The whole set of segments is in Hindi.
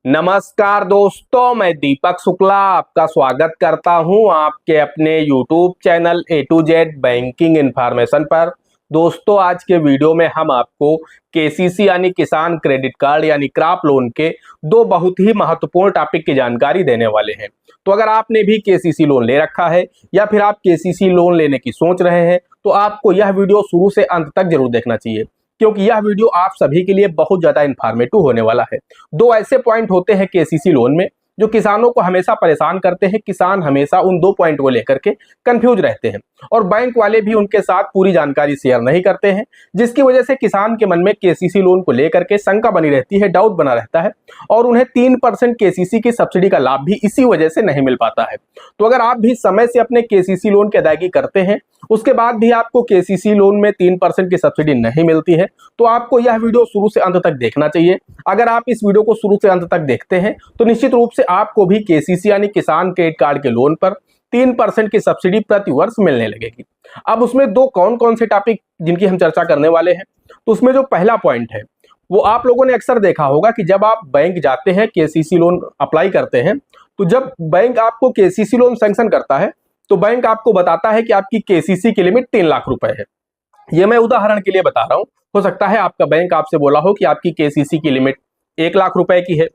नमस्कार दोस्तों, मैं दीपक शुक्ला आपका स्वागत करता हूं आपके अपने YouTube channel A to Z banking information पर। दोस्तों, आज के वीडियो में हम आपको केसीसी यानी किसान क्रेडिट कार्ड यानी क्रॉप लोन के दो बहुत ही महत्वपूर्ण टॉपिक की जानकारी देने वाले हैं। तो अगर आपने भी केसीसी लोन ले रखा है या फिर आप केसीसी लोन लेने की सोच रहे हैं तो आपको यह वीडियो शुरू से अंत तक जरूर देखना चाहिए, क्योंकि यह वीडियो आप सभी के लिए बहुत ज्यादा इन्फॉर्मेटिव होने वाला है। दो ऐसे पॉइंट होते हैं केसीसी लोन में जो किसानों को हमेशा परेशान करते हैं। किसान हमेशा उन दो पॉइंट को लेकर के कंफ्यूज रहते हैं और बैंक वाले भी उनके साथ पूरी जानकारी शेयर नहीं करते हैं, जिसकी वजह से किसान के मन में केसीसी लोन को लेकर के शंका बनी रहती है, डाउट बना रहता है और उन्हें 3% केसीसी की सब्सिडी का लाभ भी इसी वजह से नहीं मिल पाता है। तो अगर आप भी समय से अपने केसीसी लोन की अदायगी करते हैं, उसके बाद भी आपको केसीसी लोन में 3% की सब्सिडी नहीं मिलती है, तो आपको यह वीडियो शुरू से अंत तक देखना चाहिए। अगर आप इस वीडियो को शुरू से अंत तक देखते हैं तो निश्चित रूप से आपको भी केसीसी यानी किसान क्रेडिट कार्ड के लोन पर 3% की सब्सिडी प्रति वर्ष मिलने लगेगी। अब उसमें दो कौन कौन से टॉपिक जिनकी हम चर्चा करने वाले हैं, तो उसमें जो पहला पॉइंट है वो आप लोगों ने अक्सर देखा होगा कि जब आप बैंक जाते हैं, केसीसी लोन अप्लाई करते हैं, तो जब बैंक आपको केसीसी लोन सैंक्शन करता है तो बैंक आपको बताता है कि आपकी केसीसी की लिमिट 3 लाख रुपए है। ये मैं उदाहरण के लिए बता रहा हूं, हो सकता है आपका बैंक आपसे बोला हो कि आपकी केसीसी की लिमिट 1 लाख रुपए की है।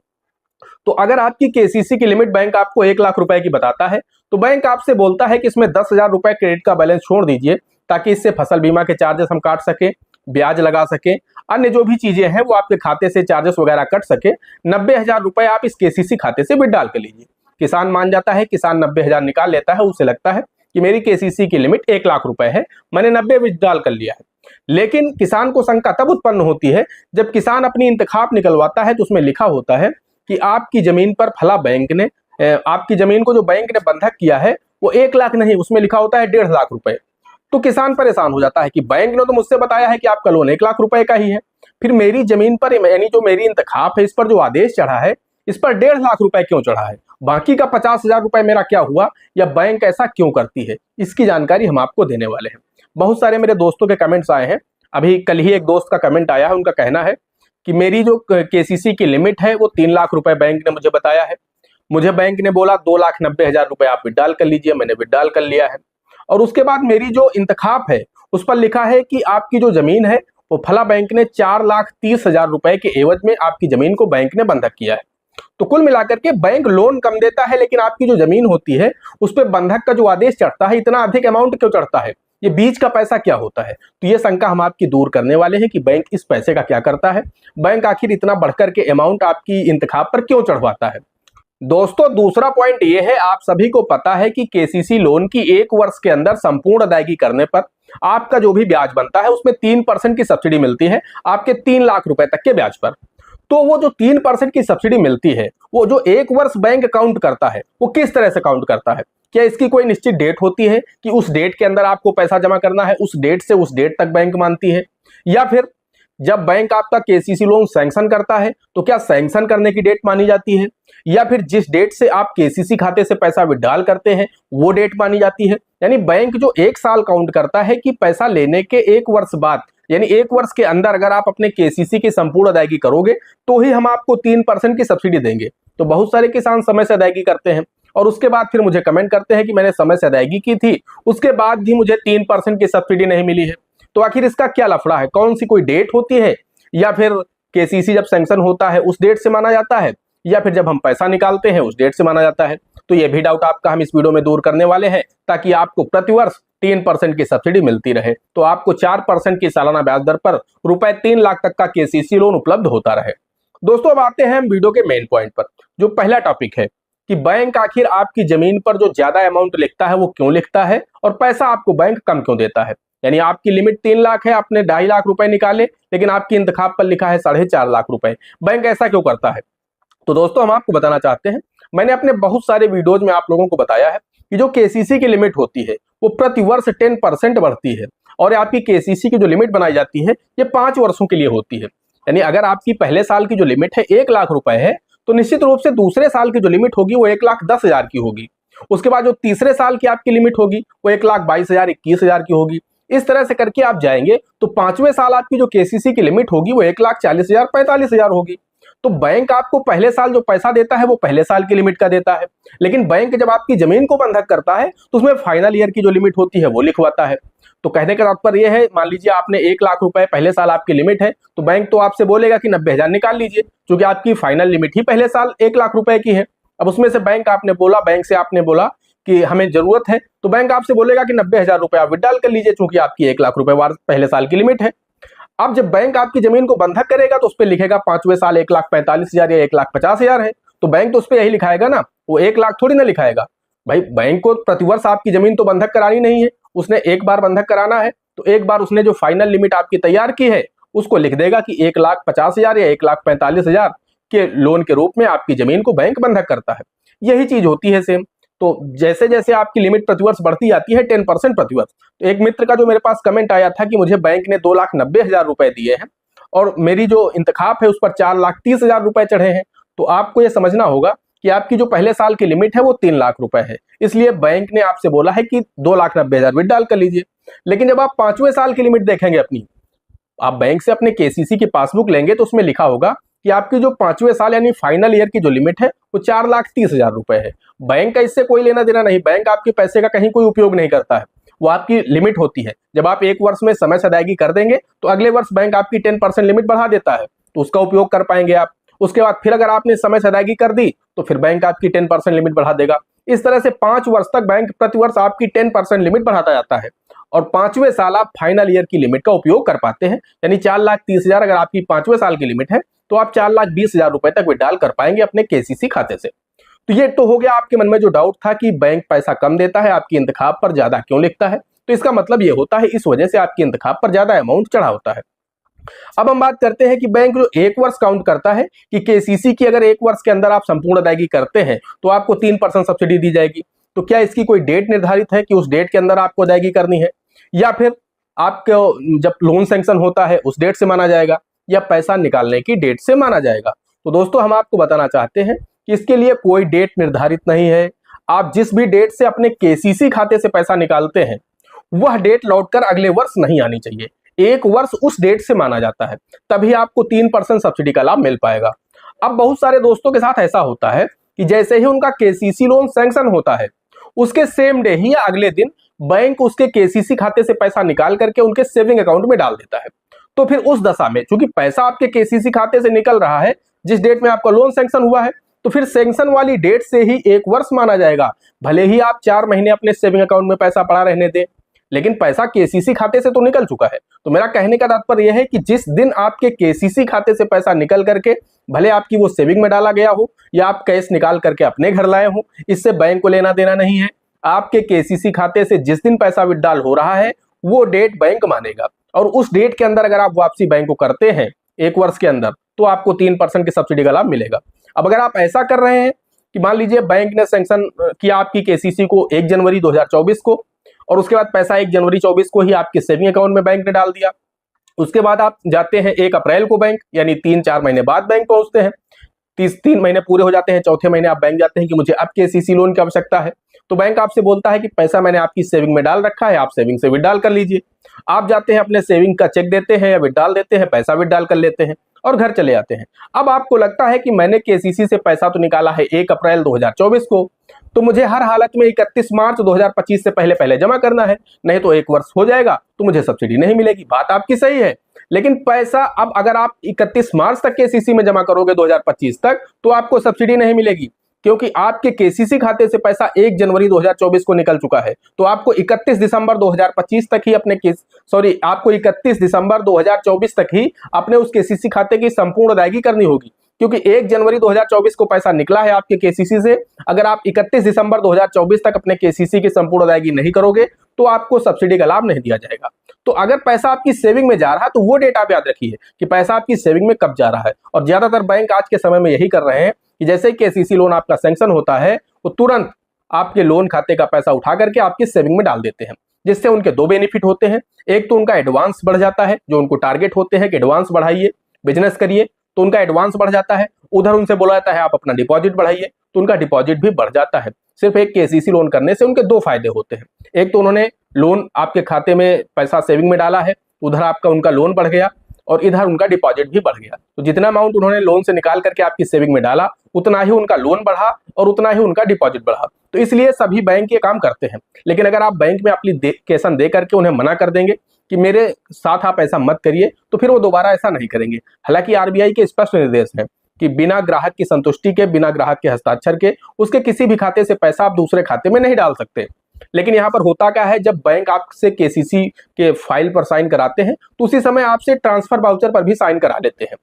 तो अगर आपकी केसीसी की लिमिट बैंक आपको 1 लाख रुपए की बताता है तो बैंक आपसे बोलता है कि इसमें 10,000 रुपए क्रेडिट का बैलेंस छोड़ दीजिए, ताकि इससे फसल बीमा के चार्जेस हम काट सके, ब्याज लगा सके, अन्य जो भी चीजें हैं वो आपके खाते से चार्जेस वगैरह कट सके। 90,000 रुपए आप इस केसीसी खाते से विड्रॉल कर लीजिए। किसान मान जाता है, किसान 90,000 निकाल लेता है, उसे लगता है कि मेरी केसीसी की लिमिट 1 लाख रुपए है, मैंने 90 विड्रॉल कर लिया है। लेकिन किसान को शंका तब उत्पन्न होती है जब किसान अपनी इंतखाब निकलवाता है तो उसमें लिखा होता है कि आपकी जमीन पर फला बैंक ने आपकी जमीन को जो बैंक ने बंधक किया है वो 1 लाख नहीं, उसमें लिखा होता है 1.5 लाख रुपए। तो किसान परेशान हो जाता है कि बैंक ने तो मुझसे बताया है कि आपका लोन 1 लाख रुपए का ही है, फिर मेरी जमीन पर यानी जो मेरी इंतखाब है इस पर जो आदेश चढ़ा है इस पर 1.5 लाख रुपए क्यों चढ़ा है, बाकी का 50,000 रुपए मेरा क्या हुआ, या बैंक ऐसा क्यों करती है, इसकी जानकारी हम आपको देने वाले हैं। बहुत सारे मेरे दोस्तों के कमेंट्स आए हैं। अभी कल ही एक दोस्त का कमेंट आया है, उनका कहना है कि मेरी जो केसीसी की लिमिट है वो 3 लाख रुपए बैंक ने मुझे बताया है, मुझे बैंक ने बोला 2,90,000 रुपए आप विड्रॉल कर लीजिए, मैंने विड्रॉल कर लिया है। और उसके बाद मेरी जो इंतखाब है उस पर लिखा है कि आपकी जो जमीन है वो फला बैंक ने 4,30,000 रुपए के एवज में आपकी जमीन को बैंक ने बंधक किया है। तो कुल मिलाकर के बैंक लोन कम देता है, लेकिन आपकी जो जमीन होती है उस पर बंधक का जो आदेश चढ़ता है इतना अधिक अमाउंट क्यों चढ़ता है, ये बीच का पैसा क्या होता है। तो ये शंका हम आपकी दूर करने वाले हैं कि बैंक इस पैसे का क्या करता है, बैंक आखिर इतना बढ़कर के अमाउंट आपकी इंतखाब पर क्यों चढ़वाता है। दोस्तों, दूसरा पॉइंट ये है, आप सभी को पता है कि केसीसी लोन की 1 वर्ष के अंदर संपूर्ण अदायगी करने पर आपका जो भी ब्याज बनता है उसमें 3% की सब्सिडी मिलती है आपके 3 लाख रुपए तक के ब्याज पर। तो वो जो 3% की सब्सिडी मिलती है वो जो 1 वर्ष बैंक काउंट करता है वो किस तरह से काउंट करता है, क्या इसकी कोई निश्चित डेट होती है कि उस डेट के अंदर आपको पैसा जमा करना है, उस डेट से उस डेट तक बैंक मानती है, या फिर जब बैंक आपका केसीसी लोन सैंक्शन करता है तो क्या सैंक्शन करने की डेट मानी जाती है, या फिर जिस डेट से आप केसीसी खाते से पैसा विड्रॉल करते हैं वो डेट मानी जाती है। यानी बैंक जो 1 साल काउंट करता है कि पैसा लेने के 1 वर्ष बाद, यानी 1 वर्ष के अंदर अगर आप अपने केसीसी की संपूर्ण अदायगी करोगे तो ही हम आपको 3% की सब्सिडी देंगे। तो बहुत सारे किसान समय से अदायगी करते हैं और उसके बाद फिर मुझे कमेंट करते हैं कि मैंने समय से अदायगी की थी, उसके बाद भी मुझे 3% की सब्सिडी नहीं मिली है। तो आखिर इसका क्या लफड़ा है, कौन सी कोई डेट होती है, या फिर केसीसी जब सैंक्शन होता है उस डेट से माना जाता है, या फिर जब हम पैसा निकालते हैं उस डेट से माना जाता है। तो ये भी डाउट आपका हम इस वीडियो में दूर करने वाले हैं, ताकि आपको प्रतिवर्ष 3% की सब्सिडी मिलती रहे, तो आपको 4% की सालाना ब्याज दर पर रुपए 3 लाख तक का केसीसी लोन उपलब्ध होता रहे। दोस्तों, अब आते हैं हम वीडियो के मेन पॉइंट पर। जो पहला टॉपिक है कि बैंक आखिर आपकी जमीन पर जो ज्यादा अमाउंट लिखता है वो क्यों लिखता है और पैसा आपको बैंक कम क्यों देता है। यानी आपकी लिमिट 3 लाख है, आपने 2.5 लाख रुपए निकाले, लेकिन आपकी इंतखाब पर लिखा है 4.5 लाख रुपए। बैंक ऐसा क्यों करता है? तो दोस्तों, हम आपको बताना चाहते हैं, मैंने अपने बहुत सारे वीडियोज में आप लोगों को बताया है कि जो केसीसी की लिमिट होती है वो प्रति वर्ष 10% बढ़ती है, और आपकी केसीसी की जो लिमिट बनाई जाती है ये 5 वर्षों के लिए होती है। यानी अगर आपकी पहले साल की जो लिमिट है 1 लाख रुपए है, तो निश्चित रूप से दूसरे साल की जो लिमिट होगी वो 1,10,000 की होगी। उसके बाद जो तीसरे साल की आपकी लिमिट होगी वो 1,22,000, 21,000 की होगी। इस तरह से करके आप जाएंगे तो 5वें साल आपकी जो केसीसी की लिमिट होगी वो 1,40,000, 45,000 होगी। तो बैंक आपको पहले साल जो पैसा देता है वो पहले साल की लिमिट का देता है, लेकिन बैंक जब आपकी जमीन को बंधक करता है तो उसमें फाइनल ईयर की जो लिमिट होती है वो लिखवाता है। तो कहने का तात्पर्य यह है, मान लीजिए आपने 1 लाख रुपए पहले साल आपकी लिमिट है, तो बैंक तो आपसे बोलेगा कि 90,000 निकाल लीजिए, क्योंकि आपकी फाइनल लिमिट ही पहले साल 1 लाख रुपए की है। अब उसमें से बैंक से आपने बोला कि हमें जरूरत है, तो बैंक आपसे बोलेगा कि 90,000 रुपए आप विड्रॉल कर लीजिए, क्योंकि आपकी 1 लाख रुपए पहले साल की लिमिट है। अब जब बैंक आपकी जमीन को बंधक करेगा तो उस पर लिखेगा 5वें साल 1,45,000 या 1,50,000 है, तो बैंक तो उस पर यही लिखाएगा ना, वो 1 लाख थोड़ी ना लिखाएगा। भाई बैंक को प्रतिवर्ष आपकी जमीन तो बंधक करानी नहीं है, उसने एक बार बंधक कराना है, तो एक बार उसने जो फाइनल लिमिट आपकी तैयार की है उसको लिख देगा कि 1,50,000 या 1,45,000 के लोन के रूप में आपकी जमीन को बैंक बंधक करता है। यही चीज होती है सेम। तो जैसे जैसे आपकी लिमिट प्रतिवर्ष बढ़ती जाती है 10% प्रतिवर्ष। तो एक मित्र का जो मेरे पास कमेंट आया था कि मुझे बैंक ने 2,90,000 रुपए दिए हैं और मेरी जो इंतखाब है उस पर 4,30,000 रुपए चढ़े हैं, तो आपको यह समझना होगा कि आपकी जो पहले साल की लिमिट है वो 3 लाख रुपए है, इसलिए बैंक ने आपसे बोला है कि 2,90,000 विड्रॉल कर लीजिए। लेकिन जब आप 5वें साल की लिमिट देखेंगे अपनी, आप बैंक से अपने केसीसी की पासबुक लेंगे तो उसमें लिखा होगा कि आपकी जो 5वें साल यानी फाइनल ईयर की जो लिमिट है वो 4,30,000 रुपए है। बैंक का इससे कोई लेना देना नहीं, बैंक आपके पैसे का कहीं कोई उपयोग नहीं करता है, वो आपकी लिमिट होती है। जब आप 1 वर्ष में समय से अदायगी कर देंगे तो अगले वर्ष बैंक आपकी 10% लिमिट बढ़ा देता है, तो उसका उपयोग कर पाएंगे आप। उसके बाद फिर अगर आपने समय से अदायगी कर दी तो फिर बैंक आपकी 10% लिमिट बढ़ा देगा। इस तरह से 5 वर्ष तक बैंक प्रतिवर्ष आपकी 10% लिमिट बढ़ाता जाता है और 5वें साल आप फाइनल ईयर की लिमिट का उपयोग कर पाते हैं। यानी 4,30,000 अगर आपकी 5वें साल की लिमिट है तो आप 4,20,000 रुपए तक विड्रॉल कर पाएंगे अपने केसीसी खाते से। तो ये तो हो गया आपके मन में जो डाउट था कि बैंक पैसा कम देता है, आपकी इंतखाब पर ज्यादा क्यों लिखता है। तो इसका मतलब ये होता है इस वजह से आपकी इंतखाब पर ज्यादा अमाउंट चढ़ा होता है। अब हम बात करते हैं कि बैंक जो 1 वर्ष काउंट करता है कि केसीसी की अगर 1 वर्ष के अंदर आप संपूर्ण अदायगी करते हैं तो आपको 3% सब्सिडी दी जाएगी। तो क्या इसकी कोई डेट निर्धारित है कि उस डेट के अंदर आपको अदायगी करनी है, या फिर आपको जब लोन सैंक्शन होता है उस डेट से माना जाएगा, या पैसा निकालने की डेट से माना जाएगा। तो दोस्तों हम आपको बताना चाहते हैं कि इसके लिए कोई डेट निर्धारित नहीं है। आप जिस भी डेट से अपने केसीसी खाते से पैसा निकालते हैं वह डेट लौटकर अगले वर्ष नहीं आनी चाहिए, 1 वर्ष उस डेट से माना जाता है, तभी आपको 3% सब्सिडी का लाभ मिल पाएगा। अब बहुत सारे दोस्तों के साथ ऐसा होता है कि जैसे ही उनका केसीसी लोन सैंक्शन होता है उसके सेम डे ही या अगले दिन बैंक उसके केसीसी खाते से पैसा निकाल करके उनके सेविंग अकाउंट में डाल देता है। तो फिर उस दशा में चूंकि पैसा आपके केसीसी खाते से निकल रहा है जिस डेट में आपका लोन सैंक्शन हुआ है, तो फिर सैंक्शन वाली डेट से ही 1 वर्ष माना जाएगा। भले ही आप 4 महीने अपने सेविंग अकाउंट में पैसा पड़ा रहने दें, लेकिन पैसा केसीसी खाते से तो निकल चुका है। तो मेरा कहने का तात्पर्य यह है कि जिस दिन आपके केसीसी खाते से पैसा निकल करके भले आपकी वो सेविंग में डाला गया हो या आप कैश निकाल करके अपने घर लाए हो, इससे बैंक को लेना देना नहीं है। आपके केसीसी खाते से जिस दिन पैसा विड्रॉल हो रहा है वो डेट बैंक मानेगा, और उस डेट के अंदर अगर आप वापसी बैंक को करते हैं 1 वर्ष के अंदर तो आपको 3% की सब्सिडी का लाभ मिलेगा। अब अगर आप ऐसा कर रहे हैं कि मान लीजिए बैंक ने सैंक्शन किया आपकी केसीसी को 1 जनवरी 2024 को, और उसके बाद पैसा 1 जनवरी 24 को ही आपके सेविंग अकाउंट में बैंक ने डाल दिया, उसके बाद आप जाते हैं 1 अप्रैल को बैंक, यानी 3-4 महीने बाद बैंक पहुंचते हैं, 3 महीने पूरे हो जाते हैं, चौथे महीने आप बैंक जाते हैं कि मुझे अब केसीसी लोन की आवश्यकता है, तो बैंक आपसे बोलता है कि पैसा मैंने आपकी सेविंग में डाल रखा है, आप सेविंग से विड्रॉल कर लीजिए। आप जाते हैं अपने सेविंग का चेक देते हैं या विड्रॉल देते हैं, पैसा विड्रॉल कर लेते हैं और घर चले जाते हैं। अब आपको लगता है कि मैंने केसीसी से पैसा तो निकाला है 1 अप्रैल 2024 को, तो मुझे हर हालत में 31 मार्च 2025 से पहले पहले जमा करना है, नहीं तो 1 वर्ष हो जाएगा तो मुझे सब्सिडी नहीं मिलेगी। बात आपकी सही है, लेकिन पैसा अब अगर आप 31 मार्च तक केसीसी में जमा करोगे 2025 तक तो आपको सब्सिडी नहीं मिलेगी, क्योंकि आपके केसीसी खाते से पैसा 1 जनवरी 2024 को निकल चुका है। तो आपको 31 दिसंबर 2025 तक ही आपको 31 दिसंबर 2024 तक ही अपने उस केसीसी खाते की संपूर्ण अदायगी करनी होगी, क्योंकि 1 जनवरी 2024 को पैसा निकला है आपके केसीसी से। अगर आप 31 दिसंबर 2024 तक अपने केसीसी की संपूर्ण अदायगी नहीं करोगे तो आपको सब्सिडी का लाभ नहीं दिया जाएगा। तो अगर पैसा आपकी सेविंग में जा रहा है तो वो डेट आप याद रखिए कि पैसा आपकी सेविंग में कब जा रहा है। और ज्यादातर बैंक आज के समय में यही कर रहे हैं कि जैसे ही केसीसी लोन आपका सैंक्शन होता है वो तुरंत आपके लोन खाते का पैसा उठा करके आपकी सेविंग में डाल देते हैं, जिससे उनके 2 बेनिफिट होते हैं। एक तो उनका एडवांस बढ़ जाता है, जो उनको टारगेट होते हैं कि एडवांस बढ़ाइए, बिजनेस करिए, तो उनका एडवांस बढ़ जाता है। उधर उनसे बोला जाता है आप अपना डिपॉजिट बढ़ाइए, तो उनका डिपॉजिट भी बढ़ जाता है। सिर्फ एक केसीसी लोन करने से उनके 2 फायदे होते हैं। एक तो उन्होंने लोन आपके खाते में पैसा सेविंग में डाला है, उधर आपका उनका लोन बढ़ गया, और इधर उनका डिपॉजिट भी बढ़ गया। तो जितना अमाउंट उन्होंने लोन से निकाल करके आपकी सेविंग में डाला, उतना ही उनका लोन बढ़ा और उतना ही उनका डिपॉजिट बढ़ा। तो इसलिए सभी बैंक ये काम करते हैं। लेकिन अगर आप बैंक में एप्लीकेशन दे करके उन्हें मना कर देंगे कि मेरे साथ आप ऐसा मत करिए, तो फिर वो दोबारा ऐसा नहीं करेंगे। हालांकि आरबीआई के स्पष्ट निर्देश है कि बिना ग्राहक की संतुष्टि के, बिना ग्राहक के हस्ताक्षर के उसके किसी भी खाते से पैसा आप दूसरे खाते में नहीं डाल सकते। लेकिन यहाँ पर होता क्या है, जब बैंक आपसे केसीसी के फाइल पर साइन कराते हैं तो उसी समय आपसे ट्रांसफर वाउचर पर भी साइन करा लेते हैं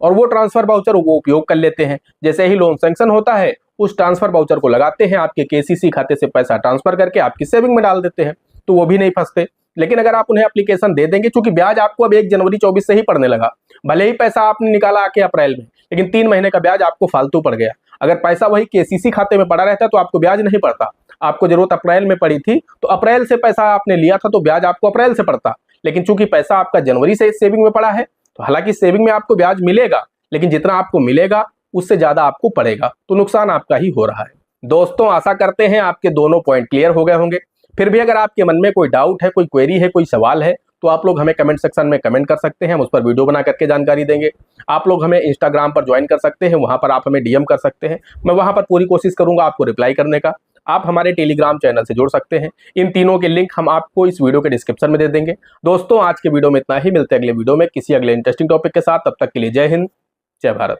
और वो ट्रांसफर वाउचर वो उपयोग कर लेते हैं। जैसे ही लोन सैंक्शन होता है, उस ट्रांसफर वाउचर को लगाते हैं, आपके केसीसी खाते से पैसा ट्रांसफर करके आपकी सेविंग में डाल देते हैं, तो वो भी नहीं फंसते। लेकिन अगर आप उन्हें एप्लीकेशन दे देंगे, क्योंकि ब्याज आपको अब 1 जनवरी 24 से ही पड़ने लगा, भले ही पैसा आपने निकाला आके अप्रैल में, लेकिन 3 महीने का ब्याज आपको फालतू पड़ गया। अगर पैसा वही केसीसी खाते में पड़ा रहता तो आपको ब्याज नहीं पड़ता। आपको जरूरत अप्रैल में पड़ी थी तो अप्रैल से पैसा आपने लिया था तो ब्याज आपको अप्रैल से पड़ता। लेकिन चूंकि पैसा आपका जनवरी से सेविंग में पड़ा है, तो हालांकि सेविंग में आपको ब्याज मिलेगा, लेकिन जितना आपको मिलेगा उससे ज्यादा आपको पड़ेगा, तो नुकसान आपका ही हो रहा है। दोस्तों, आशा करते हैं आपके दोनों पॉइंट क्लियर हो गए होंगे। फिर भी अगर आपके मन में कोई डाउट है, कोई क्वेरी है, कोई सवाल है, तो आप लोग हमें कमेंट सेक्शन में कमेंट कर सकते हैं, हम उस पर वीडियो बना करके जानकारी देंगे। आप लोग हमें इंस्टाग्राम पर ज्वाइन कर सकते हैं, वहां पर आप हमें डीएम कर सकते हैं, मैं वहां पर पूरी कोशिश करूंगा आपको रिप्लाई करने का। आप हमारे टेलीग्राम चैनल से जुड़ सकते हैं, इन तीनों के लिंक हम आपको इस वीडियो के डिस्क्रिप्शन में दे देंगे। दोस्तों, आज के वीडियो में इतना ही, मिलते हैं अगले वीडियो में किसी अगले इंटरेस्टिंग टॉपिक के साथ। तब तक के लिए जय हिंद, जय भारत।